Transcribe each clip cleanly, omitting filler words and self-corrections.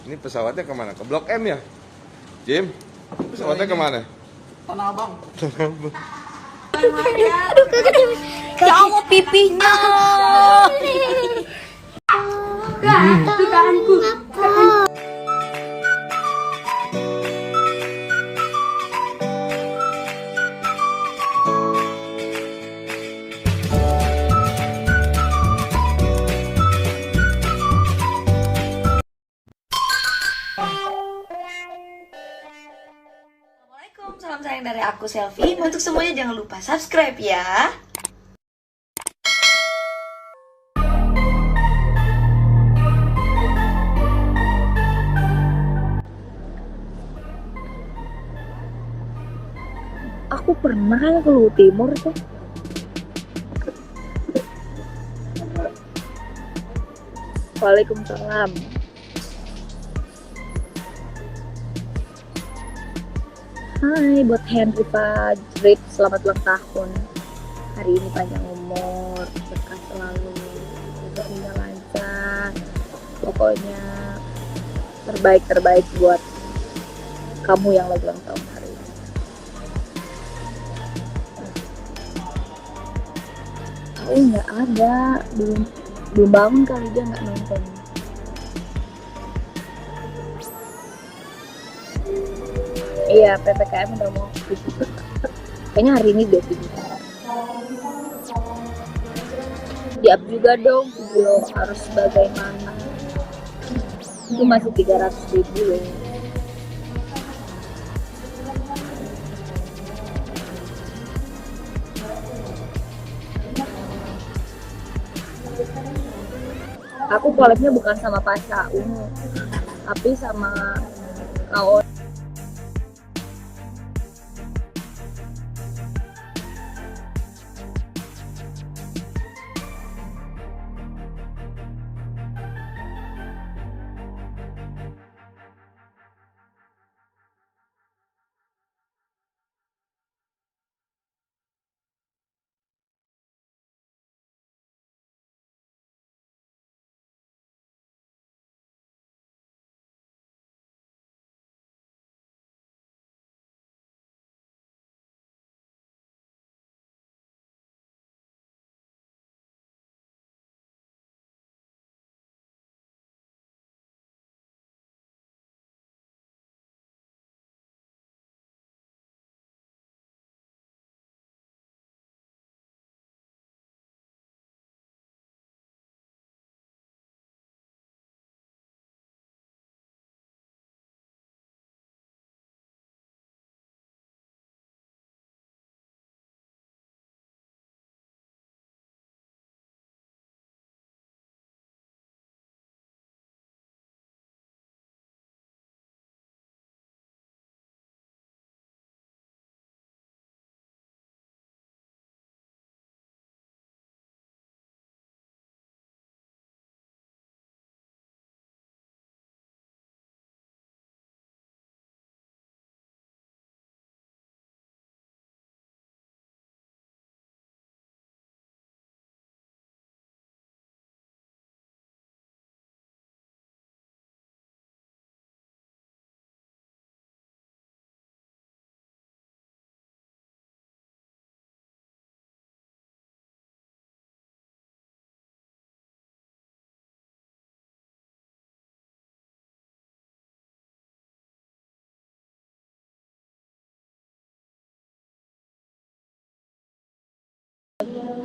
Ini pesawatnya kemana? Ke Blok M ya? Jim? Pesawatnya kemana? Tanah Abang. Aduh kaget ya Allah pipinya. Dugaanku. Assalamualaikum, salam sayang dari aku Selfie. Untuk semuanya jangan lupa subscribe ya. Aku pernah kan ke Luhut Timur tuh. Waalaikumsalam. Hai buat Henry Fajrib, selamat ulang tahun. Hari ini panjang umur, berkah selalu, hidupnya lancar. Pokoknya terbaik buat kamu yang lagi ulang tahun hari ini. Tahu nggak ada, belum bangun kali dia nggak nonton. Iya, PPKM udah mau tutup. Kayaknya hari ini deh sih. Di-up juga dong video harus bagaimana. Itu masih 300.000 loh. Aku collabnya bukan sama Pasha Ungu, tapi sama Kao.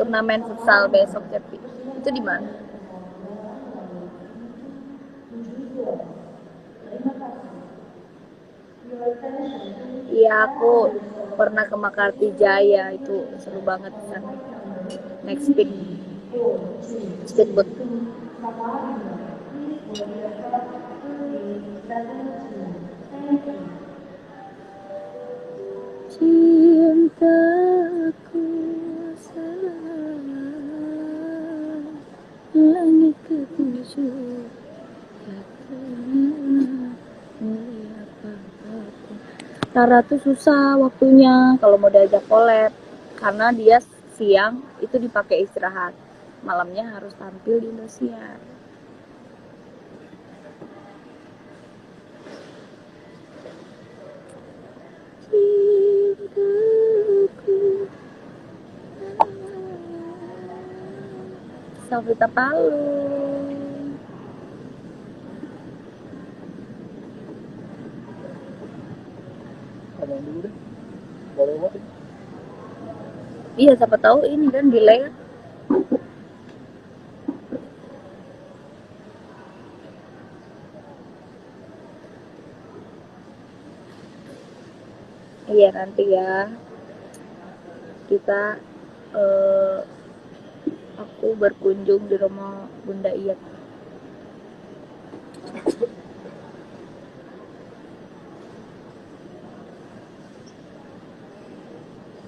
Turnamen futsal besok Cepi. Itu di mana? Iya, aku pernah ke Makarti Jaya, itu seru banget di sana. Naik speedboat. Cintaku langit ketujuh Rara tuh susah waktunya kalau mau diajak collab karena dia siang itu dipakai istirahat, malamnya harus tampil di Indosiar. Novita Palu. Abang dulu deh. Boleh lewat ya? Iya, siapa tahu ini kan delay. Iya, nanti ya kita aku berkunjung di rumah Bunda Iyet.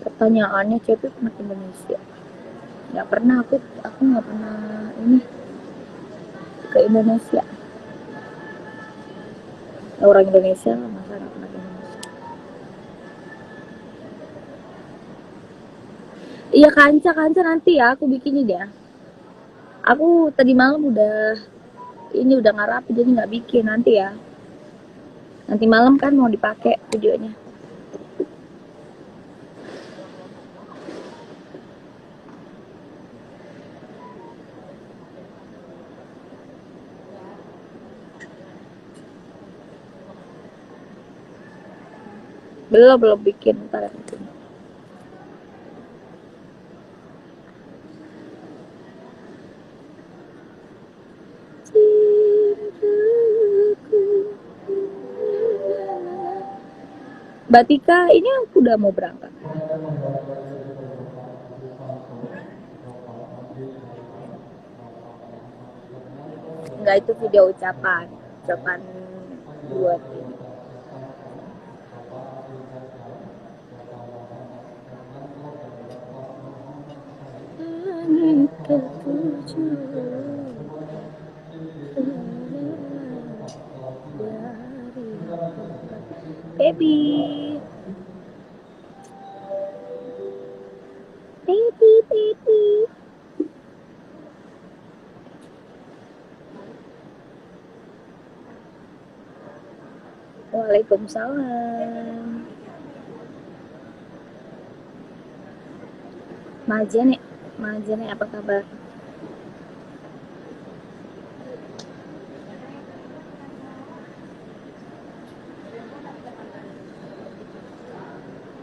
Pertanyaannya, Cepi pernah ke Indonesia? Nggak pernah, aku nggak pernah ini ke Indonesia. Orang Indonesia masa nggak pernah ke Indonesia? Iya, kanca nanti ya aku bikinin ya. Aku tadi malam udah ngarapi jadi nggak bikin, nanti ya. Nanti malam kan mau dipakai videonya. Belum bikin, ntar aku bikin. Mbak Tika, ini aku udah mau berangkat. Enggak, itu video ucapan buat ini. Langit ketujuh, baby, baby. Waalaikumsalam. Majene apa kabar?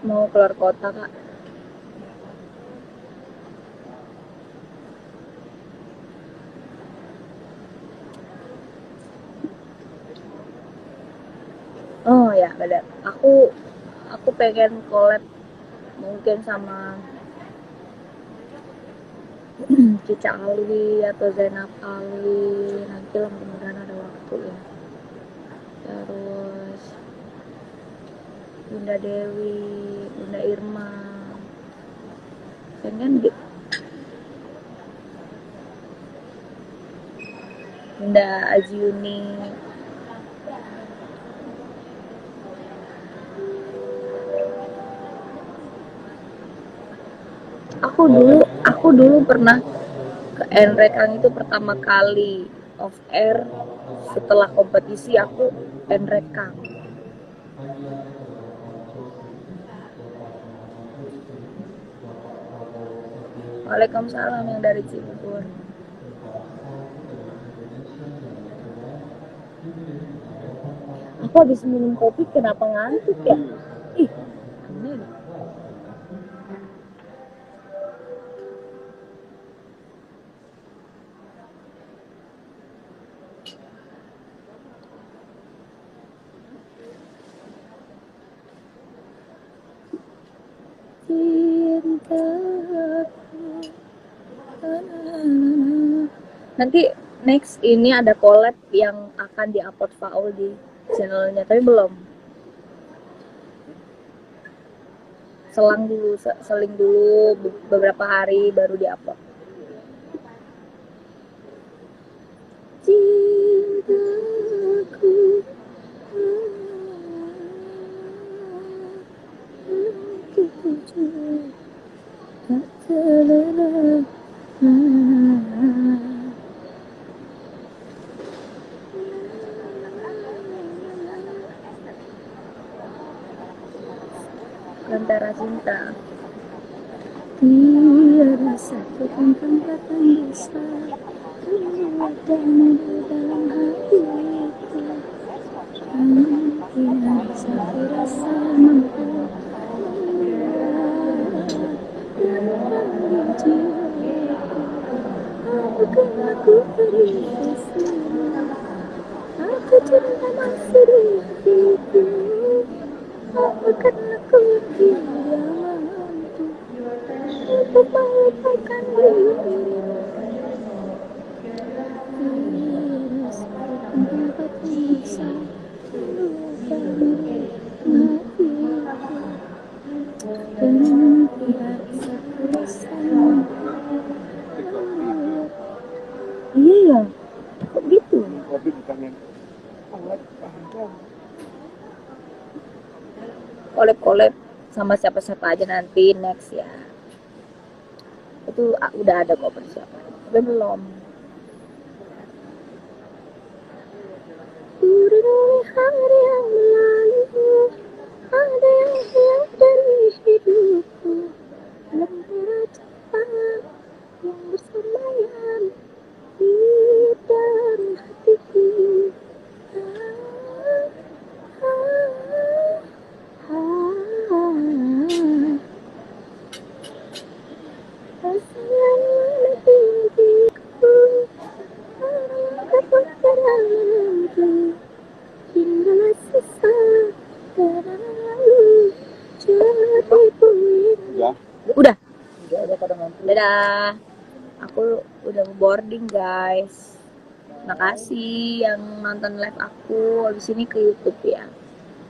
Mau keluar kota, Kak? Oh ya, benar. Aku pengen collab mungkin sama Cica Ali atau Zainab Ali, nanti lah mudah-mudahan ada waktu ya. Terus Bunda Dewi, Bunda Irma, pengen Bunda Aziuni. Aku dulu pernah ke Enrekang itu pertama kali off air setelah kompetisi, aku Enrekang. Waalaikumsalam yang dari Cibubur. Aku habis minum kopi kenapa ngantuk ya? Ih, aneh. Nanti next ini ada collab yang akan di-upload Faul di channelnya, tapi belum. Seling dulu beberapa hari baru di-upload. Cintaku, Lentera Cinta. Tiada satu pun tempat yang bisa membuatmu di dalam hatiku. Tiada satu rasa mampu dalam jiwaku. Apakah aku terisi? Aku cinta masih di hatiku. Apakah aku tidak mampu untuk melupakan dirimu? Tiada satu tempat yang bisa membuatmu hatiku. Dan tiada satu rasa iya ya, kok gitu? Kopi bukan yang alat paham. Collab-collab sama siapa-siapa aja nanti next ya. Itu udah ada kok persiapan. Tapi belum. Udah 2 hari yang lalu, ada yang hilang dari hidupku. Lembira cepat yang bersemayam di dalam hatiku. Rasanya menantiku, dapat terangku, hinggalah sisa kenangan lalu jadi puing. Ya, Udah, udah pada ngantri. dadah. Aku udah mau boarding guys. Makasih yang nonton live aku. Habis ini ke YouTube ya.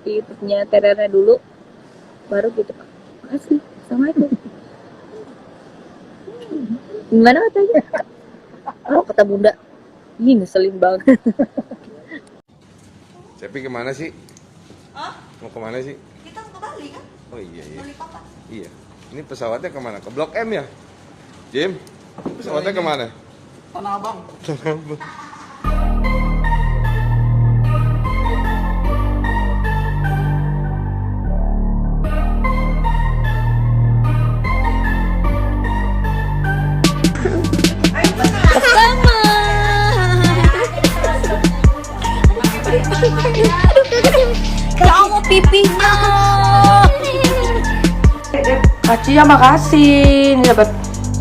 Di YouTube-nya Terere dulu. Baru gitu Pak. Makasih. Assalamualaikum. Gimana katanya? Oh kata bunda. Ih ngeselin banget. Cepi kemana sih? Hah? Mau kemana sih? Kita ke Bali kan? Oh iya iya. Bali papa. Iya. Ini pesawatnya kemana? Ke Blok M ya? Jim? Pesawatnya kemana? Tanah Abang. Sama. Kamu pipinya. Kak Cia makasih, ini dapat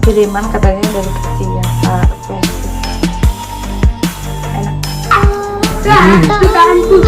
kiriman katanya dari Kak Cia. Enak.